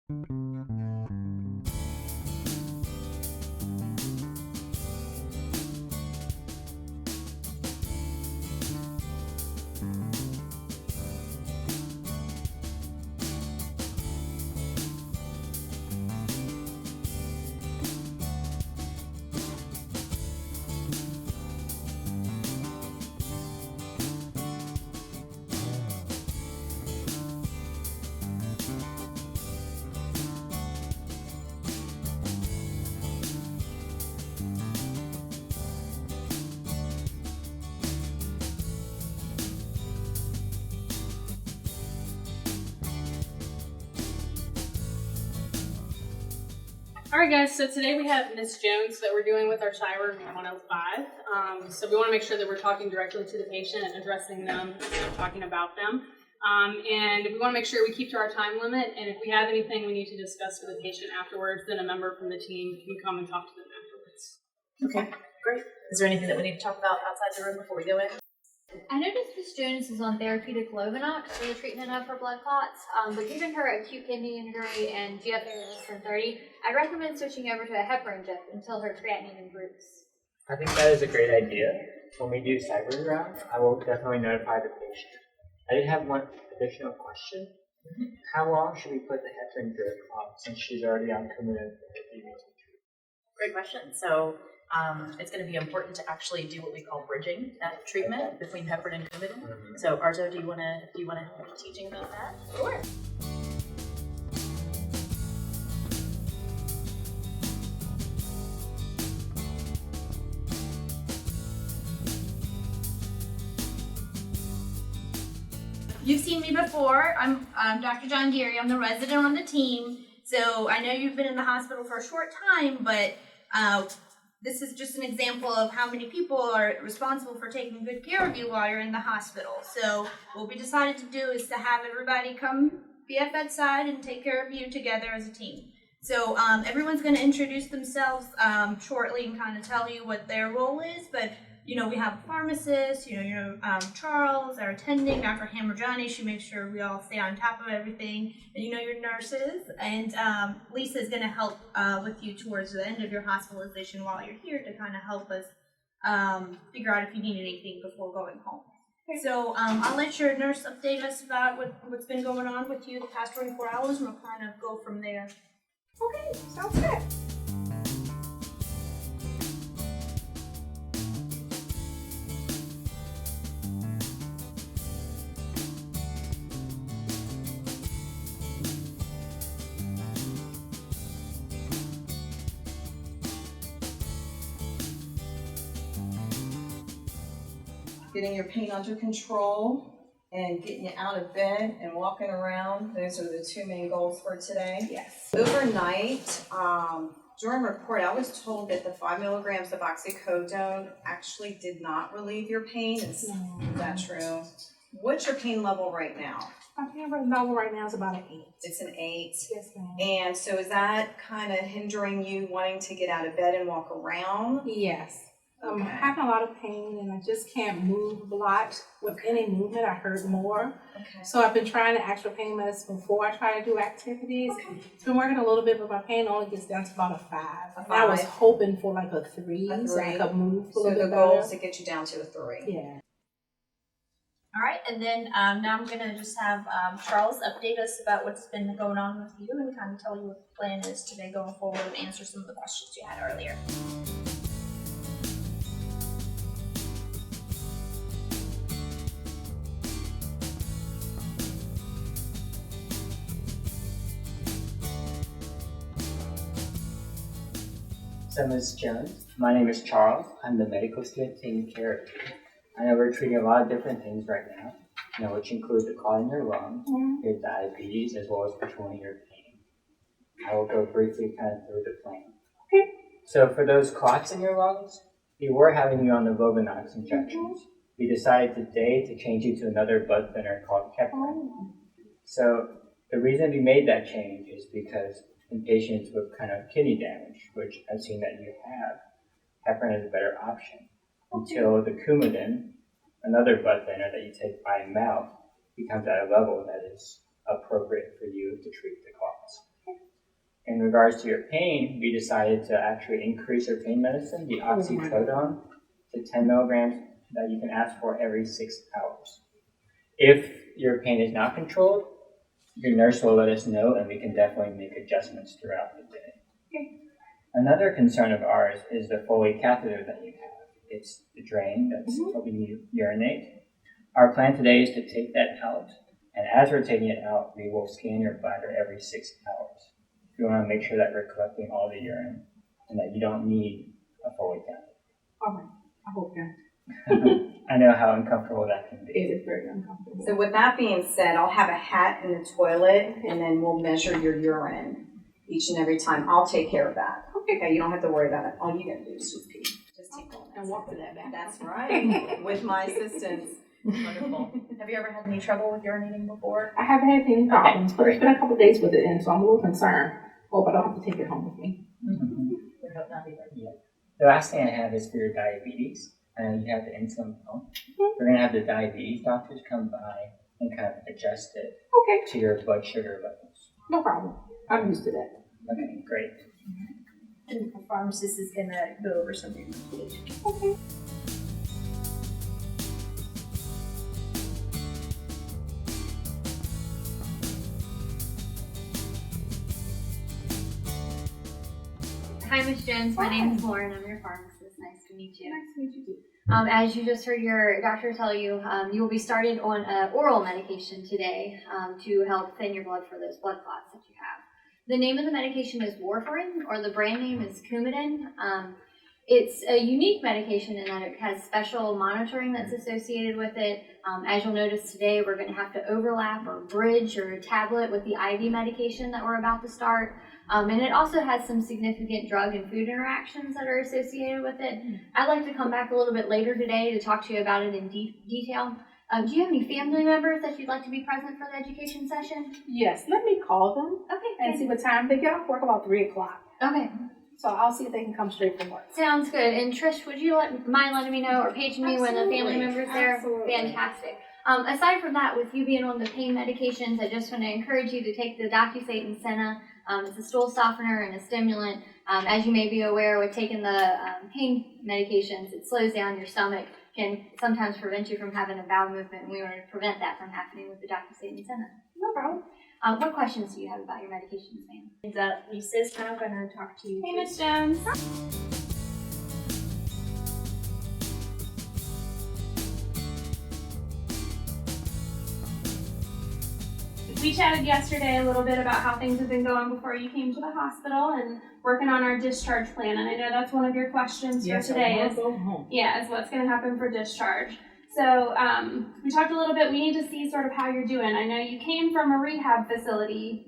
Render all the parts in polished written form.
Alright guys, so today we have Ms. Jones that we're doing with our SIBR 105. So we want to make sure that we're talking directly to the patient and addressing them instead of talking about them. And we want to make sure we keep to our time limit, and if we have anything we need to discuss with the patient afterwards, then a member from the team can come and talk to them afterwards. Okay, great. Is there anything that we need to talk about outside the room before we go in? I noticed Ms. Jones is on therapeutic Lovenox for the treatment of her blood clots, but given her acute kidney injury and GFR less than 30, I'd recommend switching over to a heparin dip until her creatinine improves. I think that is a great idea. When we do SIBR rounds, I will definitely notify the patient. I did have one additional question. How long should we put the heparin drip on since she's already on Coumadin therapy? Great question. So it's going to be important to actually do what we call bridging that treatment between heparin and Coumadin. So Arzo, do you want to help teaching about that? Sure. You've seen me before. I'm Dr. John Geary. I'm the resident on the team. So I know you've been in the hospital for a short time, but this is just an example of how many people are responsible for taking good care of you while you're in the hospital. So what we decided to do is to have everybody come be at bedside and take care of you together as a team. So everyone's going to introduce themselves shortly and kind of tell you what their role is, but you know, we have a pharmacist, Charles, our attending, Dr. Hammerjani. She makes sure we all stay on top of everything. And your nurses. And Lisa is going to help with you towards the end of your hospitalization while you're here to kind of help us figure out if you need anything before going home. Okay. So I'll let your nurse update us about what's been going on with you the past 24 hours, and we'll kind of go from there. Okay, sounds good. Getting your pain under control and getting you out of bed and walking around. Those are the two main goals for today. Yes. Overnight, during report, I was told that the 5 milligrams of oxycodone actually did not relieve your pain. Is that true? What's your pain level right now? My pain level right now is about an 8. It's an 8? Yes, ma'am. And so is that kind of hindering you wanting to get out of bed and walk around? Yes. I'm Okay. having a lot of pain and I just can't move a lot. With any movement, I hurt more. Okay. So I've been trying the actual pain medicine before I try to do activities. Okay. It's been working a little bit, but my pain only gets down to about a 5. A And I was 5. hoping for like a 3, A so I 3. could move a So little the bit goal better. is to get you down to a 3. Yeah. All right, and then now I'm going to just have Charles update us about what's been going on with you and kind of tell you what the plan is today going forward and answer some of the questions you had earlier. So Ms. Jones, my name is Charles. I'm the medical student taking care of you. I know we're treating a lot of different things right now, which include the clot in your lung, your diabetes, as well as controlling your pain. I will go briefly kind of through the plan. Okay. So for those clots in your lungs, we were having you on the Lovenox injections. We decided today to change you to another blood thinner called heparin. So the reason we made that change is because in patients with kind of kidney damage, which I've seen that you have, heparin is a better option until the Coumadin, another blood thinner that you take by mouth, becomes at a level that is appropriate for you to treat the clots. in regards to your pain, we decided to actually increase your pain medicine, the oxycodone, to 10 milligrams that you can ask for every 6 hours. If your pain is not controlled, your nurse will let us know and we can definitely make adjustments throughout the day. Okay. Another concern of ours is the Foley catheter that you have. It's the drain that's helping you urinate. Our plan today is to take that out, and as we're taking it out, we will scan your bladder every 6 hours. We want to make sure that we're collecting all the urine and that you don't need a Foley catheter. All right, I hope not. I know how uncomfortable that can be. It is very uncomfortable. So with that being said, I'll have a hat in the toilet and then we'll measure your urine each and every time. I'll take care of that. Okay, you don't have to worry about it. All you gotta do is just pee. Just take all that. And walk to that back. That's right, with my assistance. Wonderful. Have you ever had any trouble with urinating before? I haven't had any problems, but it's been a couple days with it, and so I'm a little concerned. Hope I don't have to take it home with me. We hope not either. Yeah. The last thing I have is for your diabetes. And you have the insulin pump. We're going to have the diabetes doctors come by and kind of adjust it Okay, to your blood sugar levels. no problem. I'm used to that. Okay, great. And the pharmacist is gonna go over some of your medication. Okay. Hi, Ms. Jones. My name is Lauren. I'm your pharmacist. Nice to meet you. Nice to meet you too. As you just heard your doctor tell you, you will be started on oral medication today to help thin your blood for those blood clots that you have. The name of the medication is warfarin, or the brand name is Coumadin. It's a unique medication in that it has special monitoring that's associated with it. As you'll notice today, we're going to have to overlap or bridge your tablet with the IV medication that we're about to start. And it also has some significant drug and food interactions that are associated with it. I'd like to come back a little bit later today to talk to you about it in detail. Do you have any family members that you'd like to be present for the education session? Yes, let me call them Okay, and see what time they get off work, about 3 o'clock. okay. So I'll see if they can come straight from work. Sounds good. And Trish, would you mind letting me know or paging me when the family Absolutely. member's there? Absolutely. Fantastic. Aside from that, with you being on the pain medications, I just want to encourage you to take the Docusate and Senna. It's a stool softener and a stimulant. As you may be aware, with taking the pain medications, it slows down your stomach, can sometimes prevent you from having a bowel movement, and we want to prevent that from happening with the Docusate and Senna. No problem. What questions do you have about your medications, ma'am? And Lisa's now gonna talk to you. Hey, Ms. Jones. We chatted yesterday a little bit about how things have been going before you came to the hospital and working on our discharge plan. And I know that's one of your questions for today is, go home. is what's going to happen for discharge. So we talked a little bit, we need to see sort of how you're doing. I know you came from a rehab facility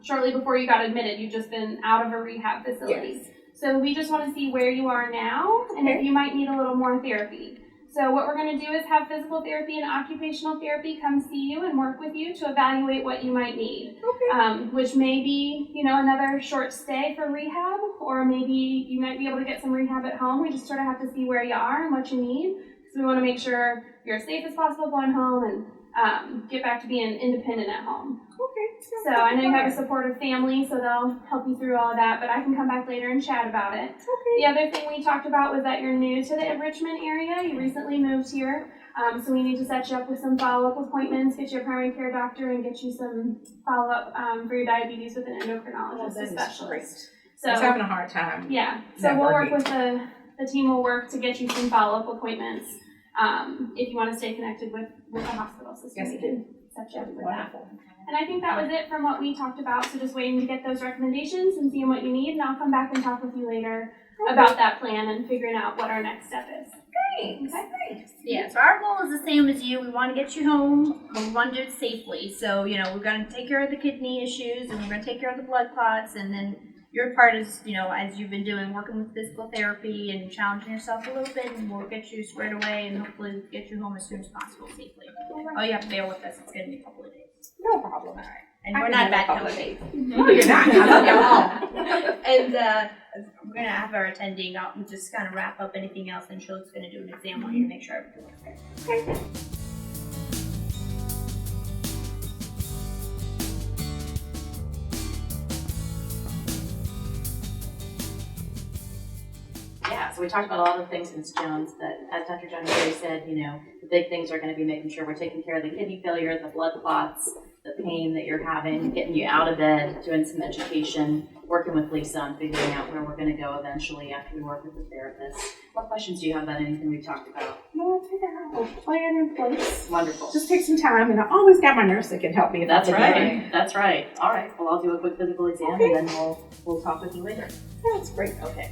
shortly before you got admitted. You've just been out of a rehab facility. Yes. So we just want to see where you are now and if you might need a little more therapy. So what we're going to do is have physical therapy and occupational therapy come see you and work with you to evaluate what you might need. Okay. Which may be, another short stay for rehab, or maybe you might be able to get some rehab at home. We just sort of have to see where you are and what you need. So we want to make sure you're as safe as possible going home and get back to being independent at home. Okay. So I know you have a supportive family, so they'll help you through all of that, but I can come back later and chat about it. Okay. The other thing we talked about was that you're new to the Richmond area. You recently moved here, so we need to set you up with some follow-up appointments, get you a primary care doctor, and get you some follow-up for your diabetes with an endocrinologist, that a is specialist. great. So I was having a hard time. yeah, so we'll work networking. with the team will work to get you some follow-up appointments. If you want to stay connected with the hospital system, Yes, we I can set you up with that. Wonderful. And I think that was it from what we talked about. So just waiting to get those recommendations and seeing what you need, and I'll come back and talk with you later about that plan and figuring out what our next step is. Thanks. Okay. Yeah, so our goal is the same as you. We want to get you home, but we want to do it safely. So, we're going to take care of the kidney issues, and we're going to take care of the blood clots, and then your part is, as you've been doing, working with physical therapy and challenging yourself a little bit, and we'll get you squared away and hopefully get you home as soon as possible safely. Oh, you have to bear with us. It's going to be a couple of days. No problem. All right. And I we're can not bad handle a couple company. No, you're not. I love y'all. And we're going to have our attending out and just kind of wrap up anything else, and she's going to do an exam on you to make sure everything looks good. Okay. so we talked about a lot of things, Ms. Jones, that as Dr. John Gary said, you know, the big things are gonna be making sure we're taking care of the kidney failure, the blood clots, the pain that you're having, getting you out of bed, doing some education, working with Lisa on figuring out where we're gonna go eventually after we work with the therapist. What questions do you have about anything we talked about? No, I think I have a plan in place. Wonderful. Just take some time, and I always got my nurse that can help me. if That's I need right. anything. That's right. All right. Well, I'll do a quick physical exam Okay. and then we'll talk with you later. That's great. Okay.